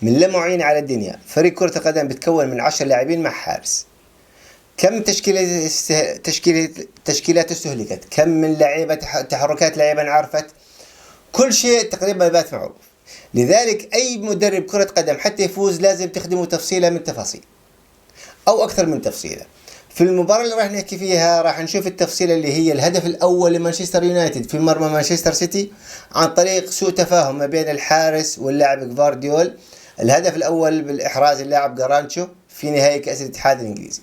من لا معين على الدنيا، فريق كرة القدم بتكون من 10 لاعبين مع حارس. كم تشكيلات استهلكت، كم من لعيبة، تحركات لعيبة انعرفت، كل شيء تقريبا بات معروف. لذلك أي مدرب كرة قدم حتى يفوز لازم تخدمه تفصيلة من تفاصيل أو أكثر من تفصيلة. في المباراة اللي راح نحكي فيها راح نشوف التفصيلة اللي هي الهدف الأول لمانشستر يونايتد في مرمى مانشستر سيتي عن طريق سوء تفاهم ما بين الحارس واللاعب غفارديول. الهدف الأول بالإحراز اللاعب غارانتشو في نهائي كأس الاتحاد الإنجليزي.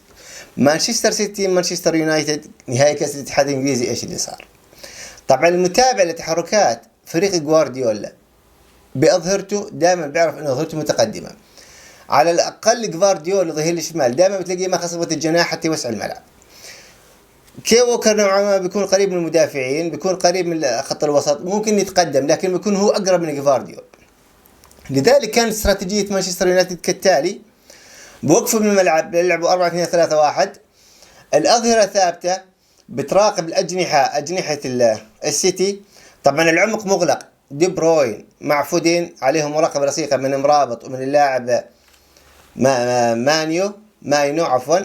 مانشستر سيتي مانشستر يونايتد نهائي كأس الاتحاد الإنجليزي، إيش اللي صار؟ طبعا المتابع لتحركات فريق غوارديولا بأظهرته دائما بيعرف انه ظهرته متقدمة. على الاقل غوارديولا ظهير الشمال دائما بتلاقيه ما خصبت الجناح حتى يوسع الملعب. كي ووكر نوعا ما بيكون قريب من المدافعين، بيكون قريب من خط الوسط، ممكن يتقدم لكن بيكون هو اقرب من غوارديولا. لذلك كانت استراتيجية مانشستر يونايتد كالتالي: بوقفوا من الملعب بيلعبوا 4-2-3-1، الأظهرة ثابتة بتراقب أجنحة السيتي. طبعا العمق مغلق، دي بروين مع فودين عليهم مراقبة رصيقة من مرابط ومن اللاعب ماينو عفوا.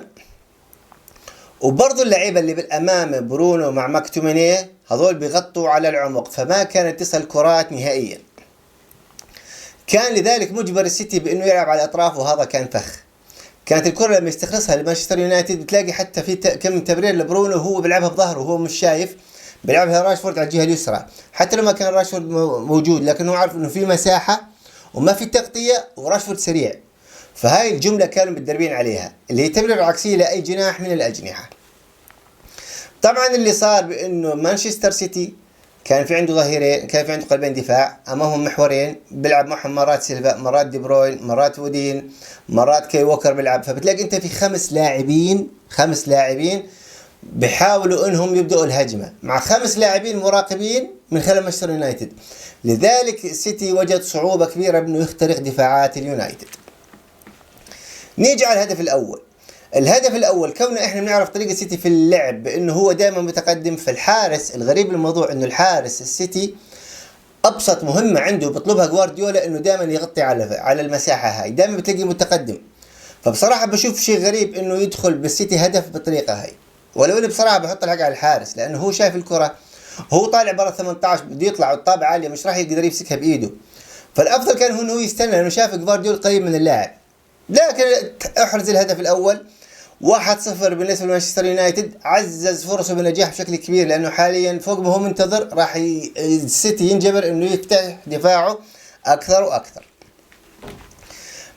وبرضو اللعيبة اللي بالأمام برونو مع ماكتومينيه هذول بيغطوا على العمق، فما كانت تصل كرات نهائيا. كان لذلك مجبر السيتي بأنه يلعب على الأطراف، وهذا كان فخ. كانت الكرة لما يستخلصها لمانشستر يونايتد بتلاقي حتى في كم تمرير لبرونو هو بيلعبها بظهره وهو مش شايف، بيلعبها راشفورد على الجهة اليسرى، حتى لما كان راشفورد موجود لكن هو عارف انه في مساحة وما في تغطية وراشفورد سريع. فهاي الجملة كانوا متدربين عليها اللي هي تمرير عكسية لأي جناح من الأجنحة. طبعا اللي صار بأنه مانشستر سيتي كان في عنده ظهيرين، كان في عنده قلبين دفاع، امامهم محورين بيلعب معهم مرات سيلفا، مرات دي بروين، مرات وودين، مرات كي ووكر بيلعب. فبتلاقي انت في خمس لاعبين بيحاولوا انهم يبدأوا الهجمة مع 5 لاعبين مراقبين من خلال مانشستر يونايتد. لذلك السيتي وجد صعوبة كبيرة بانه يخترق دفاعات اليونايتد. نيجي على الهدف الأول كونه إحنا بنعرف طريقة السيتي في اللعب بأنه هو دائما متقدم. في الحارس الغريب بالموضوع أنه الحارس السيتي أبسط مهمة عنده بيطلبها غوارديولا أنه دائما يغطي على المساحة هاي، دائما بتلاقيه متقدم. فبصراحة بشوف شيء غريب أنه يدخل بالسيتي هدف بالطريقة هاي، ولو أني بصراحة بحط الحق على الحارس لأنه هو شايف الكرة، هو طالع برا 18 بده يطلع والطابة عالية مش راح يقدر يمسكها بإيده. فالأفضل كان هو أنه يستنى لأنه شاف غوارديولا قريب من اللاعب. لكن احرز الهدف الأول 1-0 بالنسبة لمانشستر يونايتد، عزز فرصه بالنجاح بشكل كبير لأنه حاليا فوق ما هو منتظر راح السيتي ينجبر إنه يفتح دفاعه أكثر وأكثر.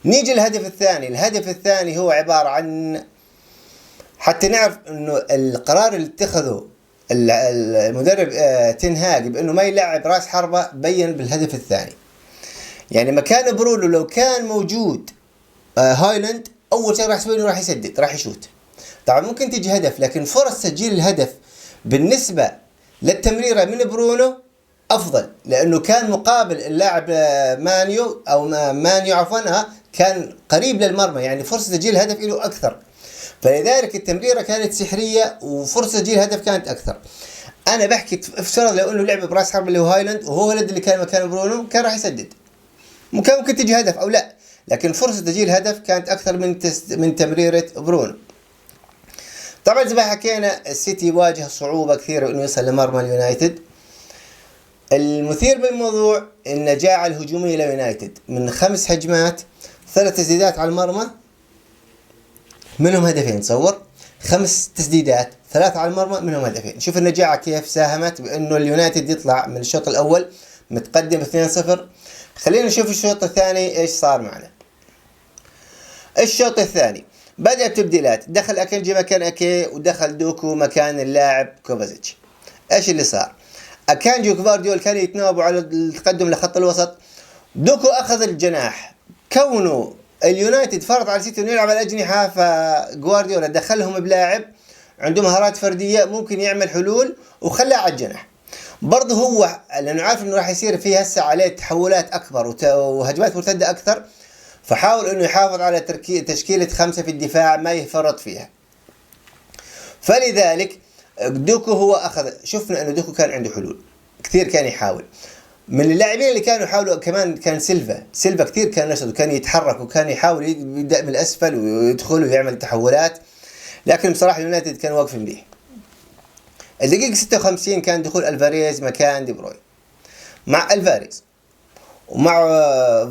نيجي الهدف الثاني هو عبارة عن، حتى نعرف إنه القرار اللي اتخذه المدرب تنهاج بإنه ما يلعب راس حربة بين بالهدف الثاني. يعني مكان برونو لو كان موجود هايلاند أول شيء راح يسوي إنه راح يسدد، راح يشوت. طبعا ممكن تيجي هدف، لكن فرص تسجيل الهدف بالنسبة للتمريرة من برونو أفضل، لأنه كان مقابل اللاعب مانيو كان قريب للمرمى، يعني فرصة تسجيل الهدف له أكثر. فلذلك التمريرة كانت سحرية وفرصة تسجيل الهدف كانت أكثر. أنا بحكي افترض لو إنه لعب براس حرب اللي هو هايلاند وهو هايلاند اللي كان مكان برونو كان راح يسدد، ممكن تيجي هدف أو لا، لكن فرصة تسجيل هدف كانت أكثر من تمريرة برونو. طبعا زي ما حكينا السيتي يواجه صعوبة كثيرة إنه يصل لمرمى اليونايتد. المثير بالموضوع النجاعة الهجومية لليونايتد، من 5 هجمات 3 تسديدات على المرمى منهم هدفين. تصور 5 تسديدات 3 على المرمى منهم هدفين. شوف النجاعة كيف ساهمت بأنه اليونايتد يطلع من الشوط الأول متقدم 2-0. خلينا نشوف الشوط الثاني ايش صار معنا. الشوط الثاني بدأ التبديلات، دخل أكنجي مكان أكي ودخل دوكو مكان اللاعب كوفازيتش. ايش اللي صار؟ أكانجي وغوارديولا كانوا يتناوبوا على التقدم لخط الوسط، دوكو أخذ الجناح. كونه اليونايتد فرض على السيتي انه يلعب على الأجنحة، فغوارديولا دخلهم بلاعب عنده مهارات فردية ممكن يعمل حلول وخلاه على الجناح. برضه هو لأنه عارف انه راح يصير فيه هسه عليه تحولات أكبر وهجمات مرتدة أكثر، فحاول انه يحافظ على تشكيلة 5 في الدفاع ما يفرط فيها. فلذلك دوكو هو اخذ، شفنا انه دوكو كان عنده حلول كثير، كان يحاول. من اللاعبين اللي كانوا يحاولوا كمان كان سيلفا كثير كان نشط وكان يتحرك وكان يحاول يبدأ من الأسفل ويدخل ويعمل تحولات، لكن بصراحة اليونايتد كان واقف مليح. الدقيقة 56 كان دخول الفاريز مكان دي بروين. مع الفاريز ومع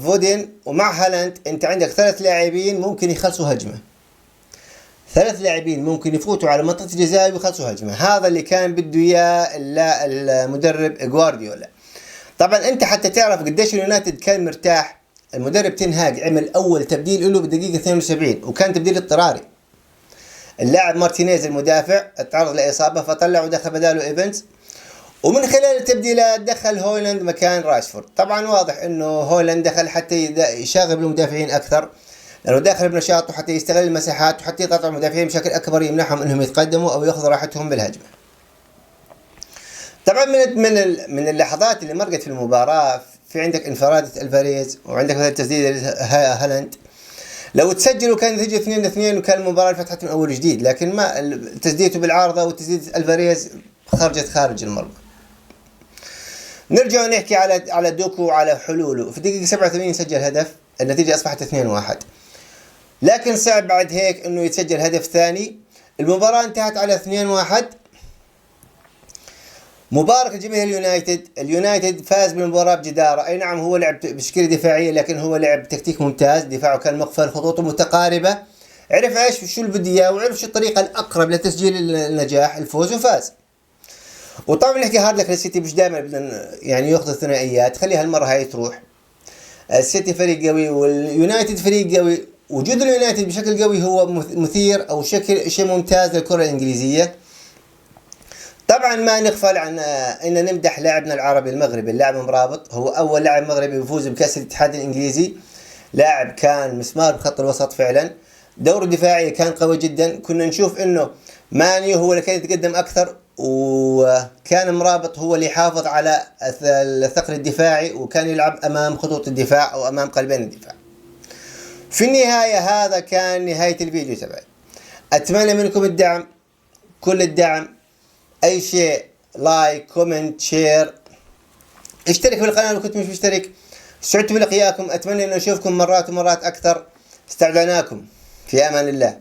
فودين ومع هالاند انت عندك 3 لاعبين ممكن يخلصوا هجمة، 3 لاعبين ممكن يفوتوا على منطقة الجزاء ويخلصوا هجمة. هذا اللي كان بده اياه المدرب جوارديولا. طبعا انت حتى تعرف قديش اليونايتد كان مرتاح، المدرب تنهاج عمل اول تبديل له بالدقيقة 72 وكان تبديل اضطراري. اللاعب مارتينيز المدافع اتعرض لإصابة فطلع ودخل بداله ايفنز، ومن خلال التبديلات دخل هويلاند مكان راشفورد. طبعا واضح انه هويلاند دخل حتى يشغل المدافعين اكثر، لانه داخل بنشاط وحتى يستغل المساحات وحتى يقاطع المدافعين بشكل اكبر يمنعهم انهم يتقدموا او ياخذوا راحتهم بالهجمه. طبعا من اللحظات اللي مرقت في المباراه في عندك انفرادة الفاريز وعندك مثلا تسديد هالاند، لو تسجلوا كان نتيجة 2-2 وكان المباراة فتحت من اول جديد، لكن ما تسديده بالعارضة وتسديد الفاريز خرجت خارج المرمى. نرجع نحكي على دوكو وعلى حلوله. في الدقيقة 87 سجل هدف، النتيجة اصبحت 2-1، لكن صعب بعد هيك انه يتسجل هدف ثاني. المباراة انتهت على 2-1. مبارك لجماهير اليونايتد فاز بالمباراة بجدارة. اي نعم هو لعب بشكل دفاعية، لكن هو لعب تكتيك ممتاز، دفاعه كان مقفل، خطوطه متقاربة، عرف ايش شو اللي بده اياه وعرف شو الطريقة الاقرب لتسجيل النجاح الفوز وفاز. وطبعا نحكي هارد لك للسيتي مش دائما بدنا يعني ياخذ الثنائيات، خليها هالمرة هاي تروح. السيتي فريق قوي واليونايتد فريق قوي، وجود اليونايتد بشكل قوي هو مثير او شيء ممتاز للكرة الانجليزية. طبعا ما نغفل عن ان نمدح لاعبنا العربي المغربي اللاعب مرابط، هو اول لاعب مغربي يفوز بكأس الاتحاد الانجليزي. لاعب كان مسمار بخط الوسط فعلا، دوره الدفاعي كان قوي جدا. كنا نشوف انه ماني هو اللي كان يتقدم اكثر، وكان مرابط هو اللي يحافظ على الثقل الدفاعي وكان يلعب امام خطوط الدفاع او امام قلبين الدفاع. في النهاية هذا كان نهاية الفيديو تبعي. اتمنى منكم الدعم، كل الدعم، اي شيء، لايك، كومنت، شير، اشترك في القناة لو كنت مش مشترك. سعدت بلقياكم، اتمنى ان اشوفكم مرات ومرات اكثر. استودعناكم في امان الله.